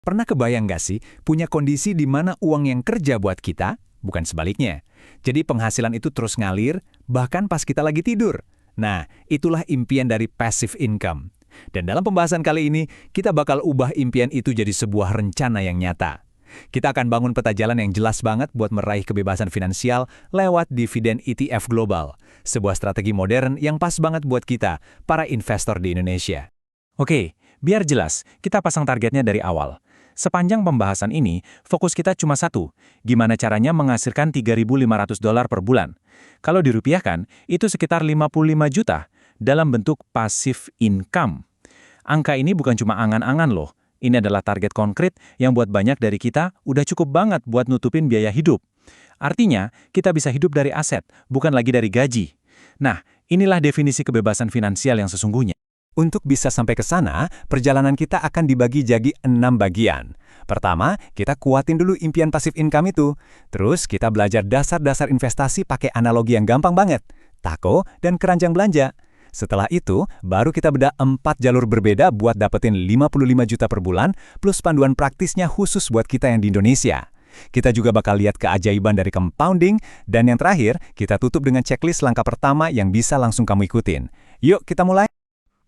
Pernah kebayang nggak sih punya kondisi di mana uang yang kerja buat kita, bukan sebaliknya. Jadi penghasilan itu terus ngalir, bahkan pas kita lagi tidur. Nah, itulah impian dari passive income. Dan dalam pembahasan kali ini, kita bakal ubah impian itu jadi sebuah rencana yang nyata. Kita akan bangun peta jalan yang jelas banget buat meraih kebebasan finansial lewat dividen ETF global. Sebuah strategi modern yang pas banget buat kita, para investor di Indonesia. Oke, biar jelas, kita pasang targetnya dari awal. Sepanjang pembahasan ini, fokus kita cuma satu, gimana caranya menghasilkan $3.500 per bulan. Kalau dirupiahkan, itu sekitar 55 juta dalam bentuk passive income. Angka ini bukan cuma angan-angan loh, ini adalah target konkret yang buat banyak dari kita udah cukup banget buat nutupin biaya hidup. Artinya, kita bisa hidup dari aset, bukan lagi dari gaji. Nah, inilah definisi kebebasan finansial yang sesungguhnya. Untuk bisa sampai ke sana, perjalanan kita akan dibagi jadi 6 bagian. Pertama, kita kuatin dulu impian passive income itu. Terus kita belajar dasar-dasar investasi pakai analogi yang gampang banget, tako dan keranjang belanja. Setelah itu, baru kita bedah 4 jalur berbeda buat dapetin 55 juta per bulan, plus panduan praktisnya khusus buat kita yang di Indonesia. Kita juga bakal lihat keajaiban dari compounding, dan yang terakhir, kita tutup dengan checklist langkah pertama yang bisa langsung kamu ikutin. Yuk, kita mulai!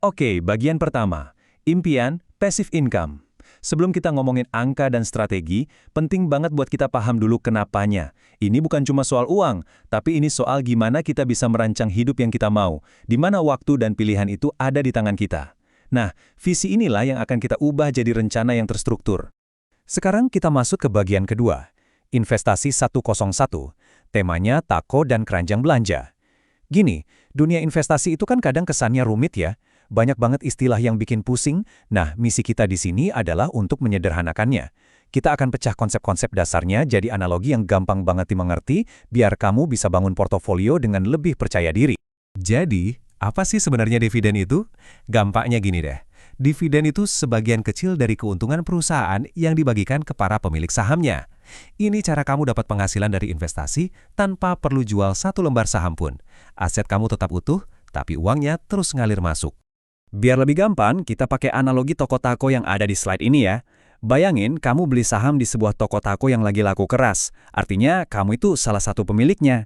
Oke, bagian pertama, impian passive income. Sebelum kita ngomongin angka dan strategi, penting banget buat kita paham dulu kenapanya. Ini bukan cuma soal uang, tapi ini soal gimana kita bisa merancang hidup yang kita mau, di mana waktu dan pilihan itu ada di tangan kita. Nah, visi inilah yang akan kita ubah jadi rencana yang terstruktur. Sekarang kita masuk ke bagian kedua, investasi 101, temanya tako dan keranjang belanja. Gini, dunia investasi itu kan kadang kesannya rumit ya. Banyak banget istilah yang bikin pusing. Nah, misi kita di sini adalah untuk menyederhanakannya. Kita akan pecah konsep-konsep dasarnya jadi analogi yang gampang banget dimengerti, biar kamu bisa bangun portofolio dengan lebih percaya diri. Jadi, apa sih sebenarnya dividen itu? Gampangnya gini deh. Dividen itu sebagian kecil dari keuntungan perusahaan yang dibagikan ke para pemilik sahamnya. Ini cara kamu dapat penghasilan dari investasi tanpa perlu jual satu lembar saham pun. Aset kamu tetap utuh, tapi uangnya terus ngalir masuk. Biar lebih gampang, kita pakai analogi toko tako yang ada di slide ini ya. Bayangin kamu beli saham di sebuah toko tako yang lagi laku keras. Artinya kamu itu salah satu pemiliknya.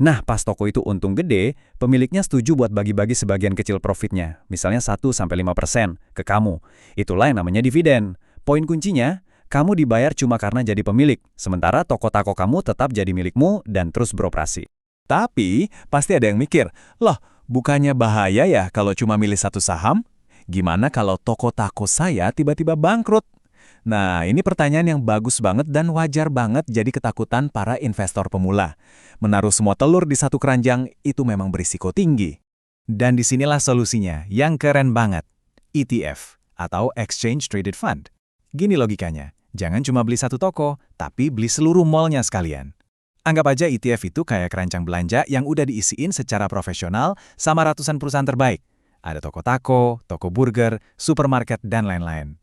Nah, pas toko itu untung gede, pemiliknya setuju buat bagi-bagi sebagian kecil profitnya. Misalnya 1-5% ke kamu. Itulah yang namanya dividen. Poin kuncinya, kamu dibayar cuma karena jadi pemilik. Sementara toko tako kamu tetap jadi milikmu dan terus beroperasi. Tapi, pasti ada yang mikir, loh, bukannya bahaya ya kalau cuma milih satu saham? Gimana kalau toko tako saya tiba-tiba bangkrut? Nah, ini pertanyaan yang bagus banget dan wajar banget jadi ketakutan para investor pemula. Menaruh semua telur di satu keranjang itu memang berisiko tinggi. Dan disinilah solusinya, yang keren banget. ETF, atau Exchange Traded Fund. Gini logikanya, jangan cuma beli satu toko, tapi beli seluruh mallnya sekalian. Anggap aja ETF itu kayak keranjang belanja yang udah diisiin secara profesional sama ratusan perusahaan terbaik. Ada toko tako, toko burger, supermarket, dan lain-lain.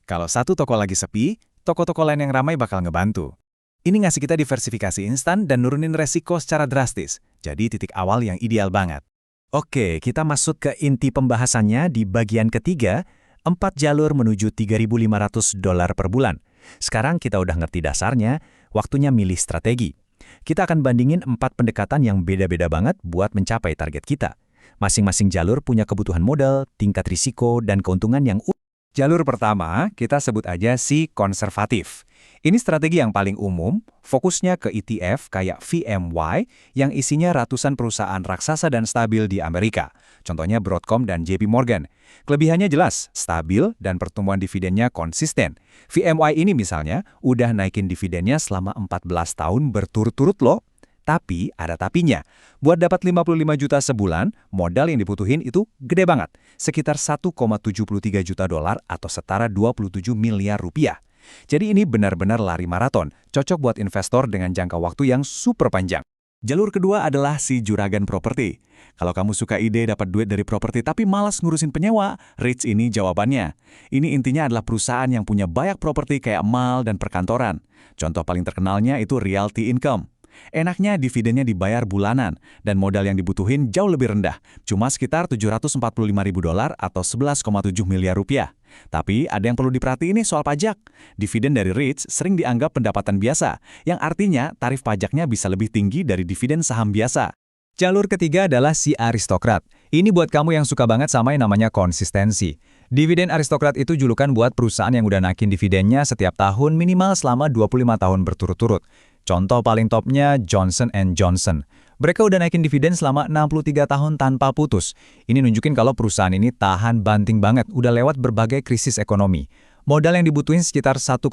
Kalau satu toko lagi sepi, toko-toko lain yang ramai bakal ngebantu. Ini ngasih kita diversifikasi instan dan nurunin resiko secara drastis. Jadi titik awal yang ideal banget. Oke, kita masuk ke inti pembahasannya di bagian ketiga, 4 jalur menuju $3.500 per bulan. Sekarang kita udah ngerti dasarnya, waktunya milih strategi. Kita akan bandingin 4 pendekatan yang beda-beda banget buat mencapai target kita. Masing-masing jalur punya kebutuhan modal, tingkat risiko, dan keuntungan yang unik. Jalur pertama, kita sebut aja si konservatif. Ini strategi yang paling umum, fokusnya ke ETF kayak VMY yang isinya ratusan perusahaan raksasa dan stabil di Amerika. Contohnya Broadcom dan JP Morgan. Kelebihannya jelas, stabil dan pertumbuhan dividennya konsisten. VMY ini misalnya udah naikin dividennya selama 14 tahun berturut-turut loh. Tapi ada tapinya. Buat dapat 55 juta sebulan, modal yang dibutuhin itu gede banget. Sekitar 1,73 juta dolar atau setara 27 miliar rupiah. Jadi ini benar-benar lari maraton, cocok buat investor dengan jangka waktu yang super panjang. Jalur kedua adalah si juragan properti. Kalau kamu suka ide dapat duit dari properti tapi malas ngurusin penyewa, REITs ini jawabannya. Ini intinya adalah perusahaan yang punya banyak properti kayak mall dan perkantoran. Contoh paling terkenalnya itu Realty Income. Enaknya dividennya dibayar bulanan dan modal yang dibutuhin jauh lebih rendah, cuma sekitar $745.000 atau 11,7 miliar rupiah. Tapi ada yang perlu diperhatiin nih soal pajak. Dividen dari REITs sering dianggap pendapatan biasa, yang artinya tarif pajaknya bisa lebih tinggi dari dividen saham biasa. Jalur ketiga adalah si aristokrat. Ini buat kamu yang suka banget sama yang namanya konsistensi. Dividen aristokrat itu julukan buat perusahaan yang udah naikin dividennya setiap tahun minimal selama 25 tahun berturut-turut. Contoh paling topnya Johnson & Johnson. Mereka udah naikin dividen selama 63 tahun tanpa putus. Ini nunjukin kalau perusahaan ini tahan banting banget, udah lewat berbagai krisis ekonomi. Modal yang dibutuhin sekitar 1,62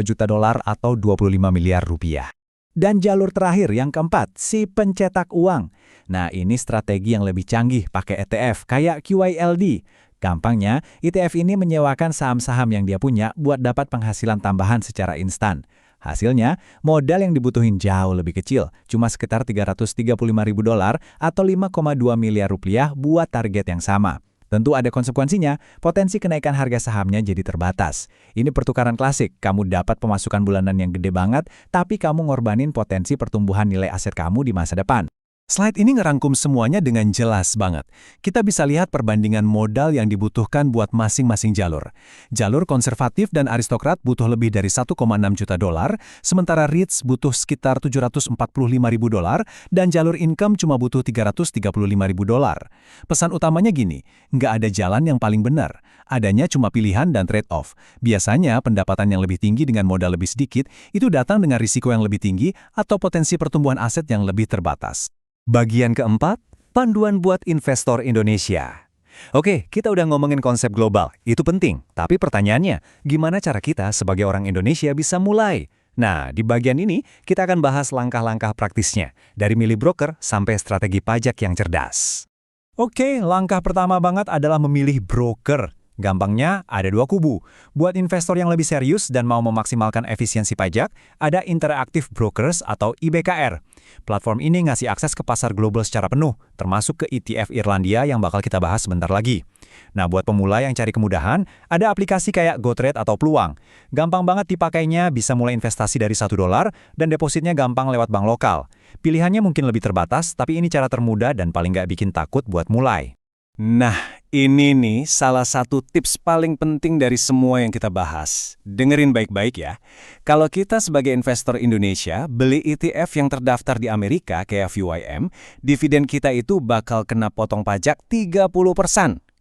juta dolar atau 25 miliar rupiah. Dan jalur terakhir yang keempat, si pencetak uang. Nah, ini strategi yang lebih canggih pakai ETF kayak QYLD. Gampangnya, ETF ini menyewakan saham-saham yang dia punya buat dapat penghasilan tambahan secara instan. Hasilnya, modal yang dibutuhin jauh lebih kecil, cuma sekitar 335 ribu dolar atau 5,2 miliar rupiah buat target yang sama. Tentu ada konsekuensinya, potensi kenaikan harga sahamnya jadi terbatas. Ini pertukaran klasik, kamu dapat pemasukan bulanan yang gede banget, tapi kamu ngorbanin potensi pertumbuhan nilai aset kamu di masa depan. Slide ini ngerangkum semuanya dengan jelas banget. Kita bisa lihat perbandingan modal yang dibutuhkan buat masing-masing jalur. Jalur konservatif dan aristokrat butuh lebih dari 1,6 juta dolar, sementara REITs butuh sekitar 745 ribu dolar, dan jalur income cuma butuh 335 ribu dolar. Pesan utamanya gini, nggak ada jalan yang paling benar. Adanya cuma pilihan dan trade-off. Biasanya pendapatan yang lebih tinggi dengan modal lebih sedikit, itu datang dengan risiko yang lebih tinggi atau potensi pertumbuhan aset yang lebih terbatas. Bagian keempat, panduan buat investor Indonesia. Oke, kita udah ngomongin konsep global, itu penting. Tapi pertanyaannya, gimana cara kita sebagai orang Indonesia bisa mulai? Nah, di bagian ini kita akan bahas langkah-langkah praktisnya, dari milih broker sampai strategi pajak yang cerdas. Oke, langkah pertama banget adalah memilih broker. Gampangnya, ada dua kubu. Buat investor yang lebih serius dan mau memaksimalkan efisiensi pajak, ada Interactive Brokers atau IBKR. Platform ini ngasih akses ke pasar global secara penuh, termasuk ke ETF Irlandia yang bakal kita bahas sebentar lagi. Nah, buat pemula yang cari kemudahan, ada aplikasi kayak GoTrade atau Peluang. Gampang banget dipakainya, bisa mulai investasi dari $1, dan depositnya gampang lewat bank lokal. Pilihannya mungkin lebih terbatas, tapi ini cara termudah dan paling nggak bikin takut buat mulai. Nah, ini nih salah satu tips paling penting dari semua yang kita bahas. Dengerin baik-baik ya. Kalau kita sebagai investor Indonesia beli ETF yang terdaftar di Amerika kayak VYM, dividen kita itu bakal kena potong pajak 30%.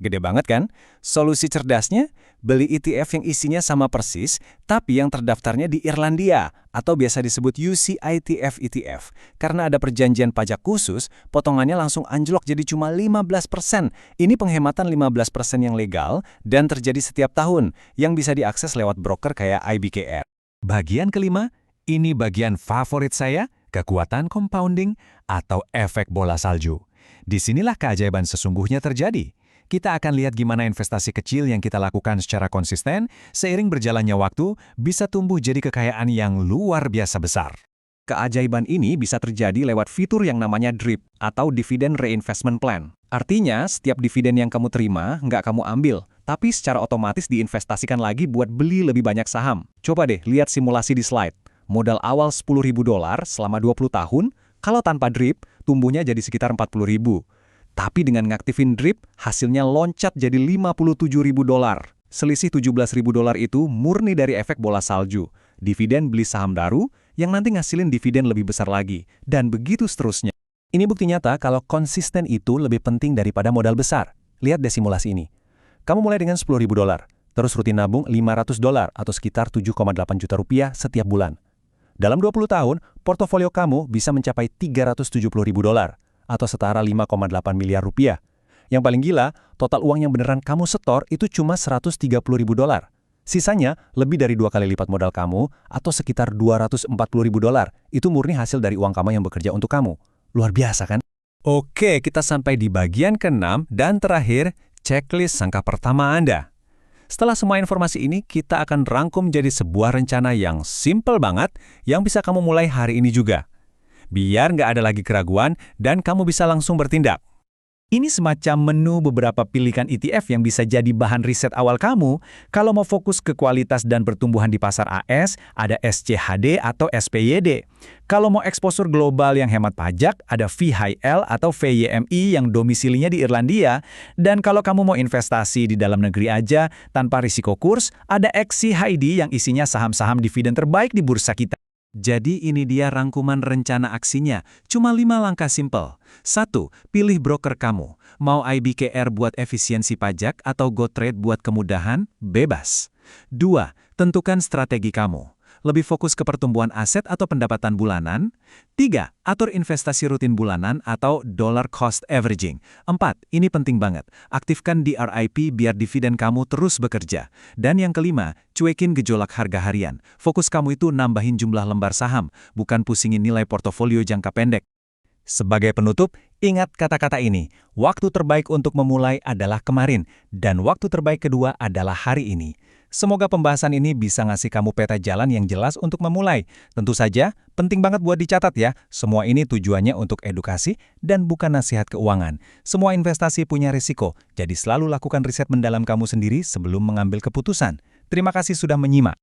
Gede banget kan? Solusi cerdasnya, beli ETF yang isinya sama persis, tapi yang terdaftarnya di Irlandia, atau biasa disebut UCITF ETF. Karena ada perjanjian pajak khusus, potongannya langsung anjlok jadi cuma 15%. Ini penghematan 15% yang legal dan terjadi setiap tahun, yang bisa diakses lewat broker kayak IBKR. Bagian kelima, ini bagian favorit saya, kekuatan compounding atau efek bola salju. Disinilah keajaiban sesungguhnya terjadi. Kita akan lihat gimana investasi kecil yang kita lakukan secara konsisten, seiring berjalannya waktu, bisa tumbuh jadi kekayaan yang luar biasa besar. Keajaiban ini bisa terjadi lewat fitur yang namanya DRIP, atau Dividend Reinvestment Plan. Artinya, setiap dividen yang kamu terima, nggak kamu ambil, tapi secara otomatis diinvestasikan lagi buat beli lebih banyak saham. Coba deh, lihat simulasi di slide. Modal awal $10.000 selama 20 tahun, kalau tanpa DRIP, tumbuhnya jadi sekitar $40.000. Tapi dengan ngaktifin DRIP, hasilnya loncat jadi $57.000. Selisih $17.000 itu murni dari efek bola salju. Dividen beli saham baru, yang nanti ngasilin dividen lebih besar lagi. Dan begitu seterusnya. Ini bukti nyata kalau konsisten itu lebih penting daripada modal besar. Lihat deh simulasi ini. Kamu mulai dengan $10.000, terus rutin nabung $500 atau sekitar 7,8 juta rupiah setiap bulan. Dalam 20 tahun, portofolio kamu bisa mencapai $370.000. Atau setara 5,8 miliar rupiah. Yang paling gila, total uang yang beneran kamu setor itu cuma $130.000. Sisanya lebih dari 2 kali lipat modal kamu atau sekitar $240.000. Itu murni hasil dari uang kamu yang bekerja untuk kamu. Luar biasa kan? Oke, kita sampai di bagian ke-6 dan terakhir, checklist langkah pertama Anda. Setelah semua informasi ini, kita akan rangkum jadi sebuah rencana yang simple banget yang bisa kamu mulai hari ini juga. Biar nggak ada lagi keraguan dan kamu bisa langsung bertindak. Ini semacam menu beberapa pilihan ETF yang bisa jadi bahan riset awal kamu. Kalau mau fokus ke kualitas dan pertumbuhan di pasar AS, ada SCHD atau SPYD. Kalau mau eksposur global yang hemat pajak, ada VHL atau VYMI yang domisilinya di Irlandia. Dan kalau kamu mau investasi di dalam negeri aja, tanpa risiko kurs, ada XCHID yang isinya saham-saham dividen terbaik di bursa kita. Jadi ini dia rangkuman rencana aksinya, cuma 5 langkah simpel. 1. Pilih broker kamu. Mau IBKR buat efisiensi pajak atau GoTrade buat kemudahan? Bebas. 2. Tentukan strategi kamu. Lebih fokus ke pertumbuhan aset atau pendapatan bulanan? 3. Atur investasi rutin bulanan atau dollar cost averaging. 4. Ini penting banget. Aktifkan DRIP biar dividen kamu terus bekerja. Dan yang kelima, cuekin gejolak harga harian. Fokus kamu itu nambahin jumlah lembar saham, bukan pusingin nilai portofolio jangka pendek. Sebagai penutup, ingat kata-kata ini. Waktu terbaik untuk memulai adalah kemarin, dan waktu terbaik kedua adalah hari ini. Semoga pembahasan ini bisa ngasih kamu peta jalan yang jelas untuk memulai. Tentu saja, penting banget buat dicatat ya. Semua ini tujuannya untuk edukasi dan bukan nasihat keuangan. Semua investasi punya risiko, jadi selalu lakukan riset mendalam kamu sendiri sebelum mengambil keputusan. Terima kasih sudah menyimak.